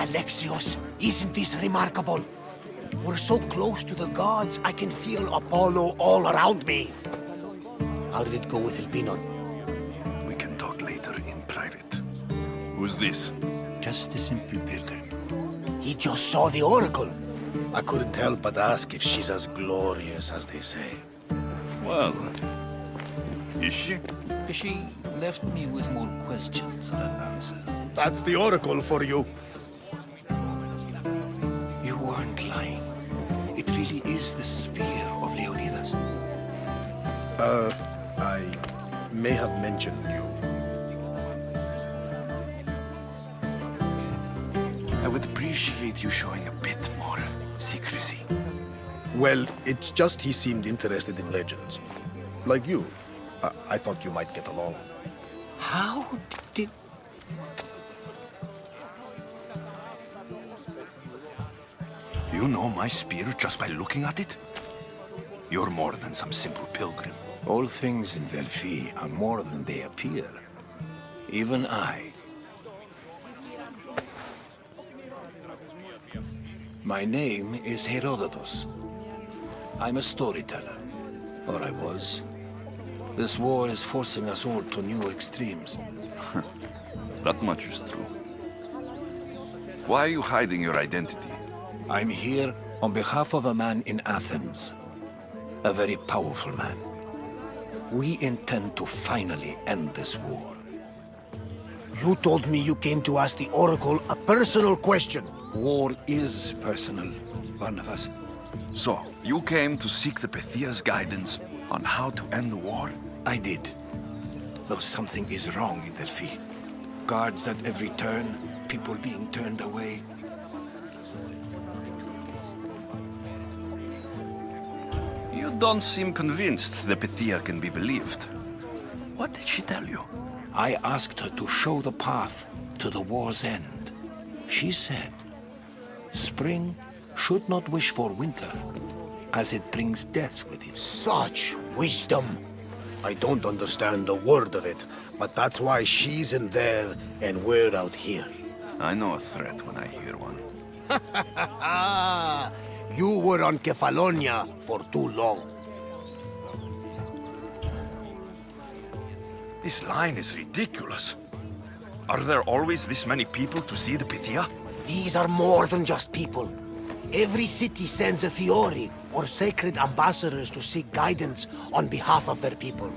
Alexios, isn't this remarkable? We're so close to the gods, I can feel Apollo all around me. How did it go with Elpinor? We can talk later in private. Who's this? Just a simple pilgrim. He just saw the oracle. I couldn't help but ask if she's as glorious as they say. Well, is she? She left me with more questions than answers. That's the oracle for you. You weren't lying. It really is the spear of Leonidas. I may have mentioned you. I would appreciate you showing a bit more secrecy. Well, it's just he seemed interested in legends. Like you. I thought you might get along. How did... You know my spear just by looking at it? You're more than some simple pilgrim. All things in Delphi are more than they appear. Even I. My name is Herodotus. I'm a storyteller. Or I was. This war is forcing us all to new extremes. That much is true. Why are you hiding your identity? I'm here on behalf of a man in Athens. A very powerful man. We intend to finally end this war. You told me you came to ask the oracle a personal question. War is personal, Barnabas. So, you came to seek the Pythia's guidance on how to end the war? I did. Though something is wrong in Delphi. Guards at every turn, people being turned away. You don't seem convinced the Pythia can be believed. What did she tell you? I asked her to show the path to the war's end. She said, spring should not wish for winter, as it brings death with it. Such wisdom. I don't understand a word of it, but that's why she's in there and we're out here. I know a threat when I hear one. You were on Kefalonia for too long. This line is ridiculous. Are there always this many people to see the Pythia? These are more than just people. Every city sends a theory or sacred ambassadors to seek guidance on behalf of their people.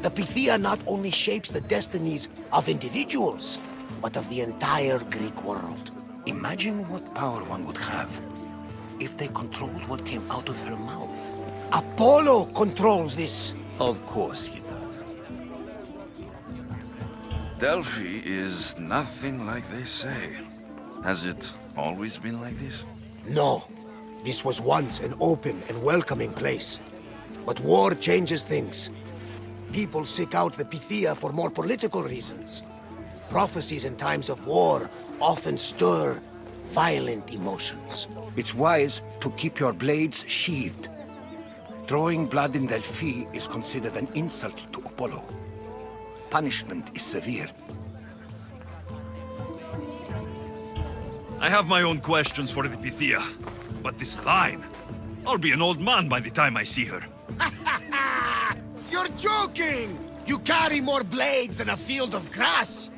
The Pythia not only shapes the destinies of individuals, but of the entire Greek world. Imagine what power one would have if they controlled what came out of her mouth. Apollo controls this. Of course he does. Delphi is nothing like they say. Has it always been like this? No. This was once an open and welcoming place. But war changes things. People seek out the Pythia for more political reasons. Prophecies in times of war often stir violent emotions. It's wise to keep your blades sheathed. Drawing blood in Delphi is considered an insult to Apollo. Punishment is severe. I have my own questions for the Pythia, but this line... I'll be an old man by the time I see her. You're joking! You carry more blades than a field of grass!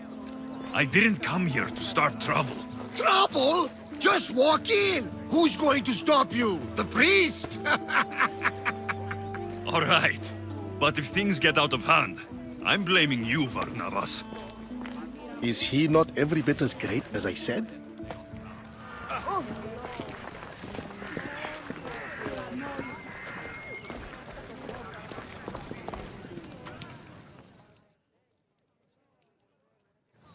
I didn't come here to start trouble. Trouble? Just walk in! Who's going to stop you? The priest? All right, but if things get out of hand, I'm blaming you, Barnabas. Is he not every bit as great as I said?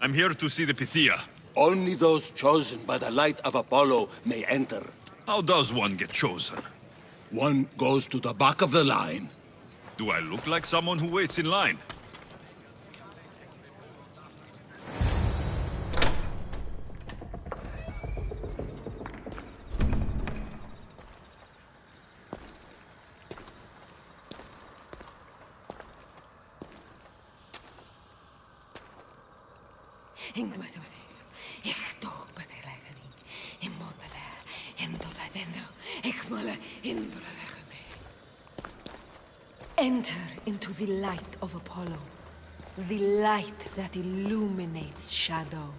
I'm here to see the Pythia. Only those chosen by the light of Apollo may enter. How does one get chosen? One goes to the back of the line. Do I look like someone who waits in line? Enter into the light of Apollo, the light that illuminates shadow.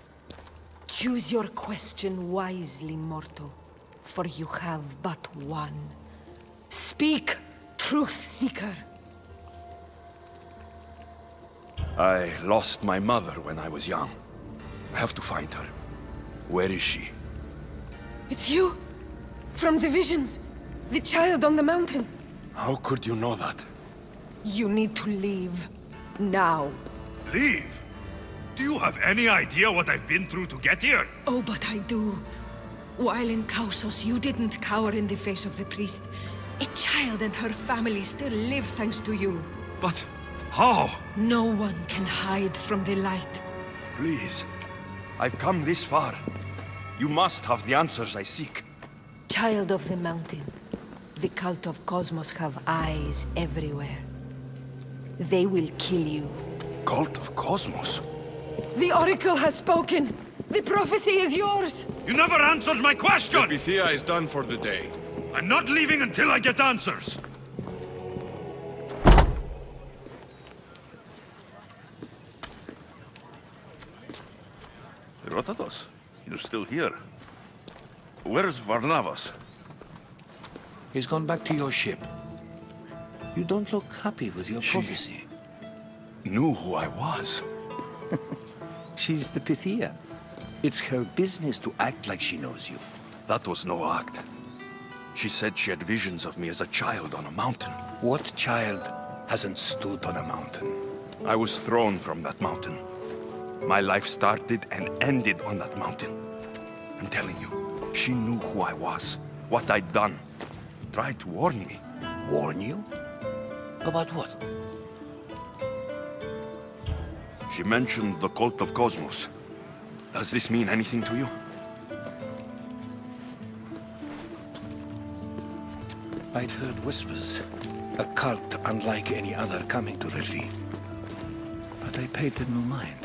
Choose your question wisely, mortal, for you have but one. Speak, truth seeker. I lost my mother when I was young. I have to find her. Where is she? It's you! From the visions! The child on the mountain! How could you know that? You need to leave. Now. Leave? Do you have any idea what I've been through to get here? Oh, but I do. While in Kausos, you didn't cower in the face of the priest. A child and her family still live thanks to you. But how? No one can hide from the light. Please. I've come this far. You must have the answers I seek. Child of the mountain, the cult of Cosmos have eyes everywhere. They will kill you. Cult of Cosmos? The Oracle has spoken! The prophecy is yours! You never answered my question! Bithia is done for the day. I'm not leaving until I get answers! Herodotus, you're still here. Where's Varnavas? He's gone back to your ship. You don't look happy with your She- prophecy. Knew who I was. She's the Pythia. It's her business to act like she knows you. That was no act. She said she had visions of me as a child on a mountain. What child hasn't stood on a mountain? I was thrown from that mountain. My life started and ended on that mountain. I'm telling you, she knew who I was, what I'd done. Tried to warn me. Warn you? About what? She mentioned the cult of Cosmos. Does this mean anything to you? I'd heard whispers. A cult unlike any other coming to Delphi. But I paid them no mind.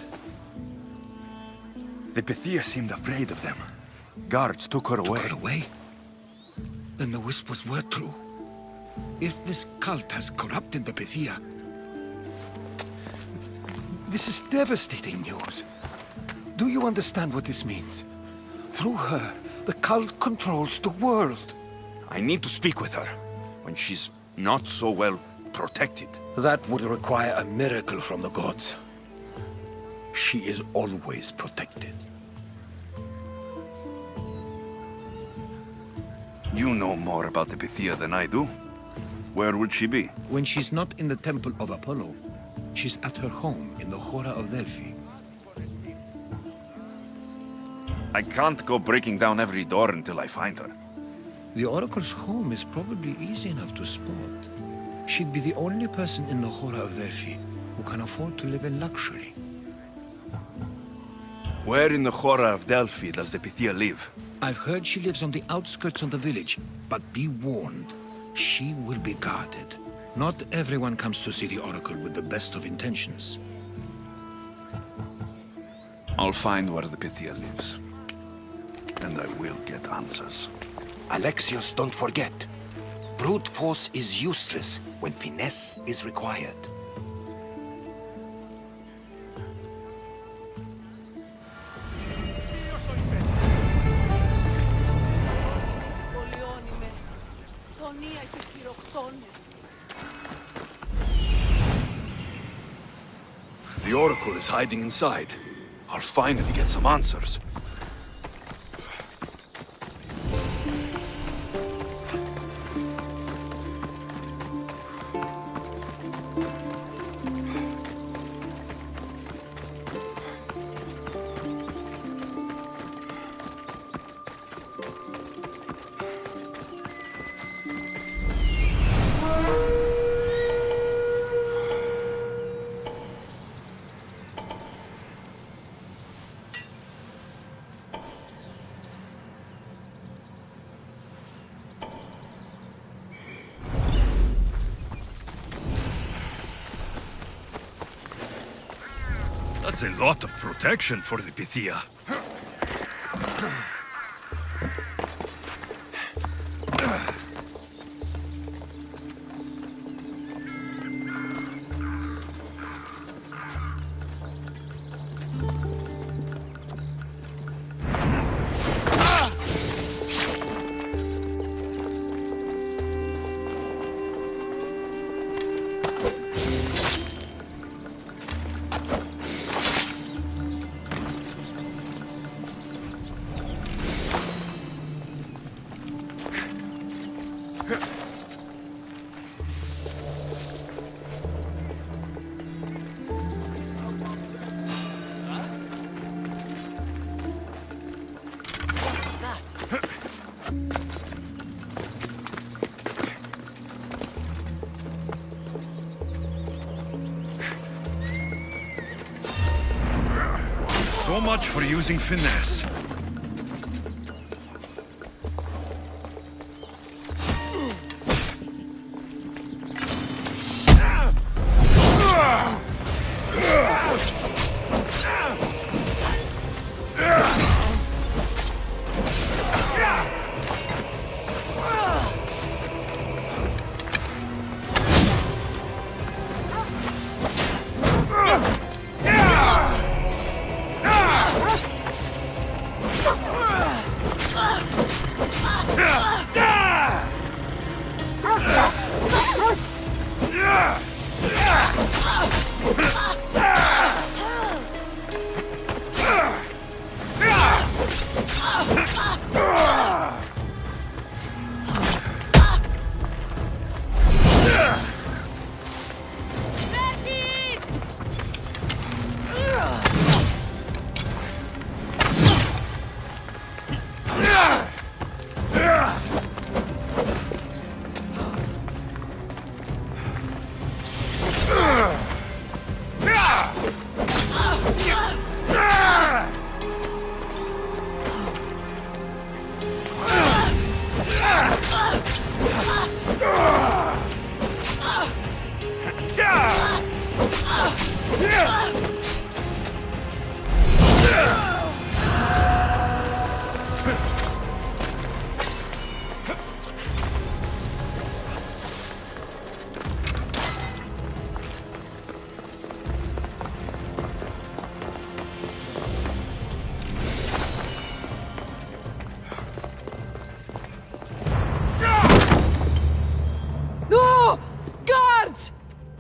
The Pythia seemed afraid of them. Guards took her away. Took her away? Then the whispers were true. If this cult has corrupted the Pythia, this is devastating news. Do you understand what this means? Through her, the cult controls the world. I need to speak with her when she's not so well protected. That would require a miracle from the gods. She is always protected. You know more about the Pythia than I do. Where would she be? When she's not in the temple of Apollo, she's at her home in the Hora of Delphi. I can't go breaking down every door until I find her. The Oracle's home is probably easy enough to spot. She'd be the only person in the Hora of Delphi who can afford to live in luxury. Where in the Hora of Delphi does the Pythia live? I've heard she lives on the outskirts of the village, but be warned, she will be guarded. Not everyone comes to see the Oracle with the best of intentions. I'll find where the Pythia lives. And I will get answers. Alexios, don't forget. Brute force is useless when finesse is required. The Oracle is hiding inside. I'll finally get some answers. That's a lot of protection for the Pythia. So much for using finesse.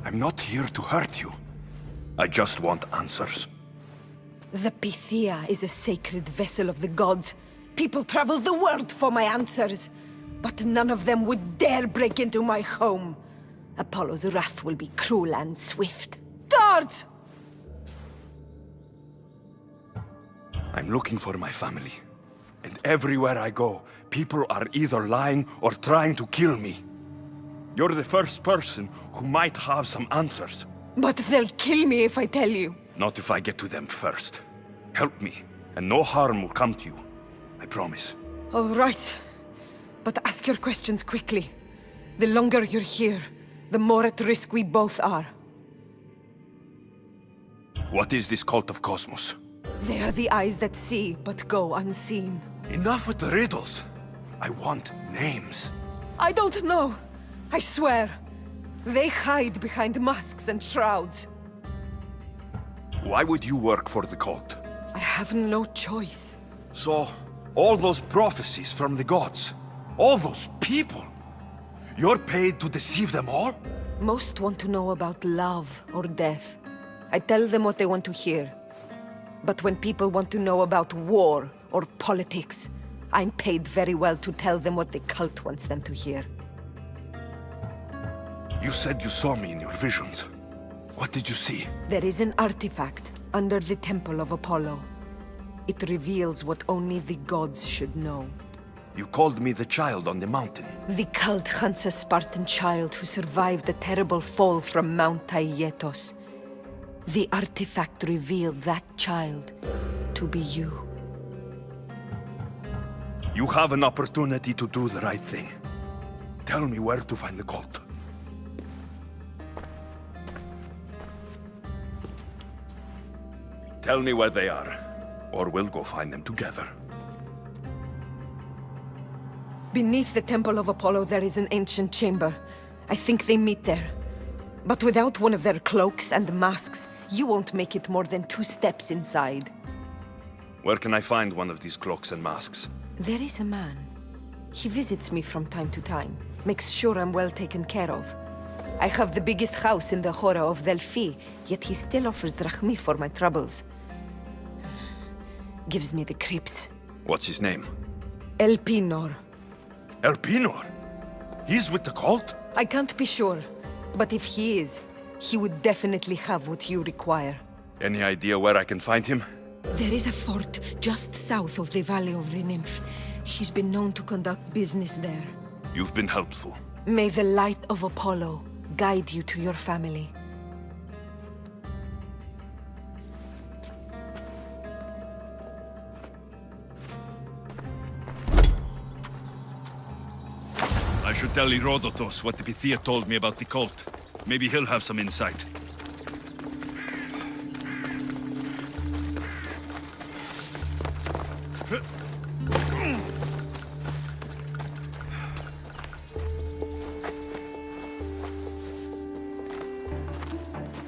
I'm not here to hurt you. I just want answers. The Pythia is a sacred vessel of the gods. People travel the world for my answers. But none of them would dare break into my home. Apollo's wrath will be cruel and swift. Guards! I'm looking for my family. And everywhere I go, people are either lying or trying to kill me. You're the first person who might have some answers. But they'll kill me if I tell you. Not if I get to them first. Help me, and no harm will come to you. I promise. All right. But ask your questions quickly. The longer you're here, the more at risk we both are. What is this cult of Cosmos? They are the eyes that see, but go unseen. Enough with the riddles. I want names. I don't know. I swear. They hide behind masks and shrouds. Why would you work for the cult? I have no choice. So, all those prophecies from the gods, all those people, you're paid to deceive them all? Most want to know about love or death. I tell them what they want to hear. But when people want to know about war or politics, I'm paid very well to tell them what the cult wants them to hear. You said you saw me in your visions. What did you see? There is an artifact under the Temple of Apollo. It reveals what only the gods should know. You called me the child on the mountain. The cult hunts a Spartan child who survived the terrible fall from Mount Aietos. The artifact revealed that child to be you. You have an opportunity to do the right thing. Tell me where to find the cult. Tell me where they are, or we'll go find them together. Beneath the Temple of Apollo there is an ancient chamber. I think they meet there. But without one of their cloaks and masks, you won't make it more than 2 steps inside. Where can I find one of these cloaks and masks? There is a man. He visits me from time to time, makes sure I'm well taken care of. I have the biggest house in the Hora of Delphi, yet he still offers drachmi for my troubles. Gives me the creeps. What's his name? Elpinor. Elpinor? He's with the cult? I can't be sure, but if he is, he would definitely have what you require. Any idea where I can find him? There is a fort just south of the Valley of the Nymph. He's been known to conduct business there. You've been helpful. May the light of Apollo guide you to your family. I should tell Herodotus what the Pythia told me about the cult. Maybe he'll have some insight.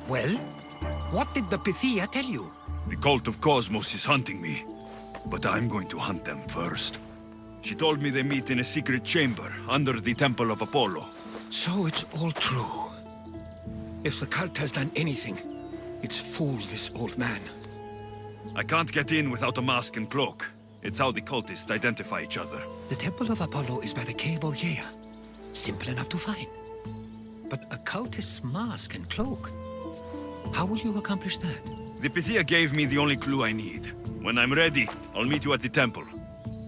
Well, what did the Pythia tell you? The cult of Cosmos is hunting me, but I'm going to hunt them first. She told me they meet in a secret chamber under the Temple of Apollo. So it's all true. If the cult has done anything, it's fooled this old man. I can't get in without a mask and cloak. It's how the cultists identify each other. The Temple of Apollo is by the cave of Yea. Simple enough to find. But a cultist's mask and cloak? How will you accomplish that? The Pythia gave me the only clue I need. When I'm ready, I'll meet you at the temple.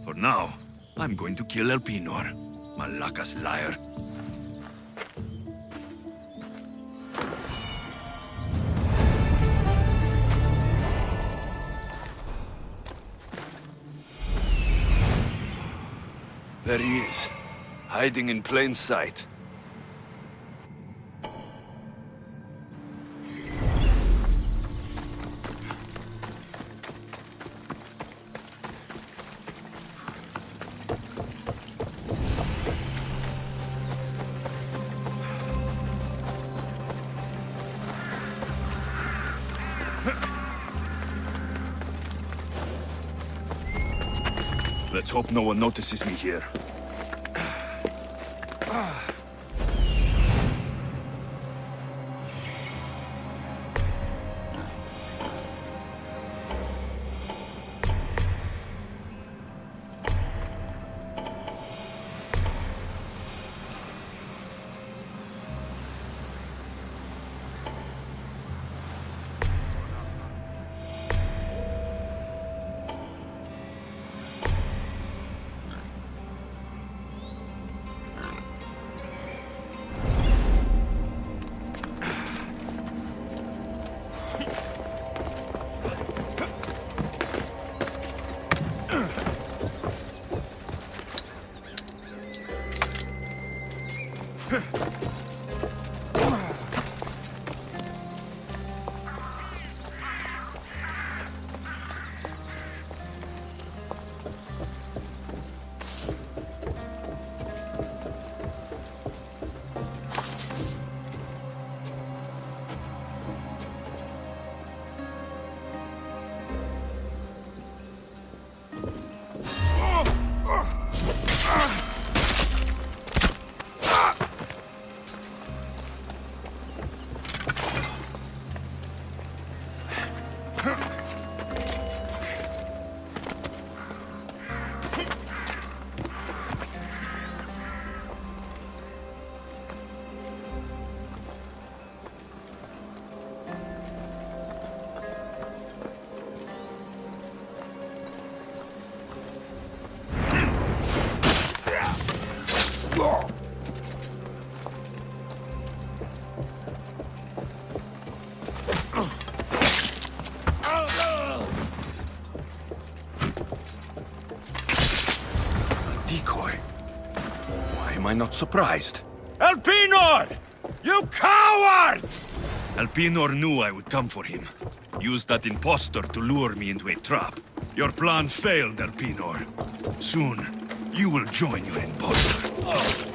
For now, I'm going to kill Elpinor, Malaka's liar. There he is, hiding in plain sight. Let's hope no one notices me here. Decoy. Why am I not surprised? Elpinor! You coward! Elpinor knew I would come for him. Used that impostor to lure me into a trap. Your plan failed, Elpinor. Soon, you will join your impostor.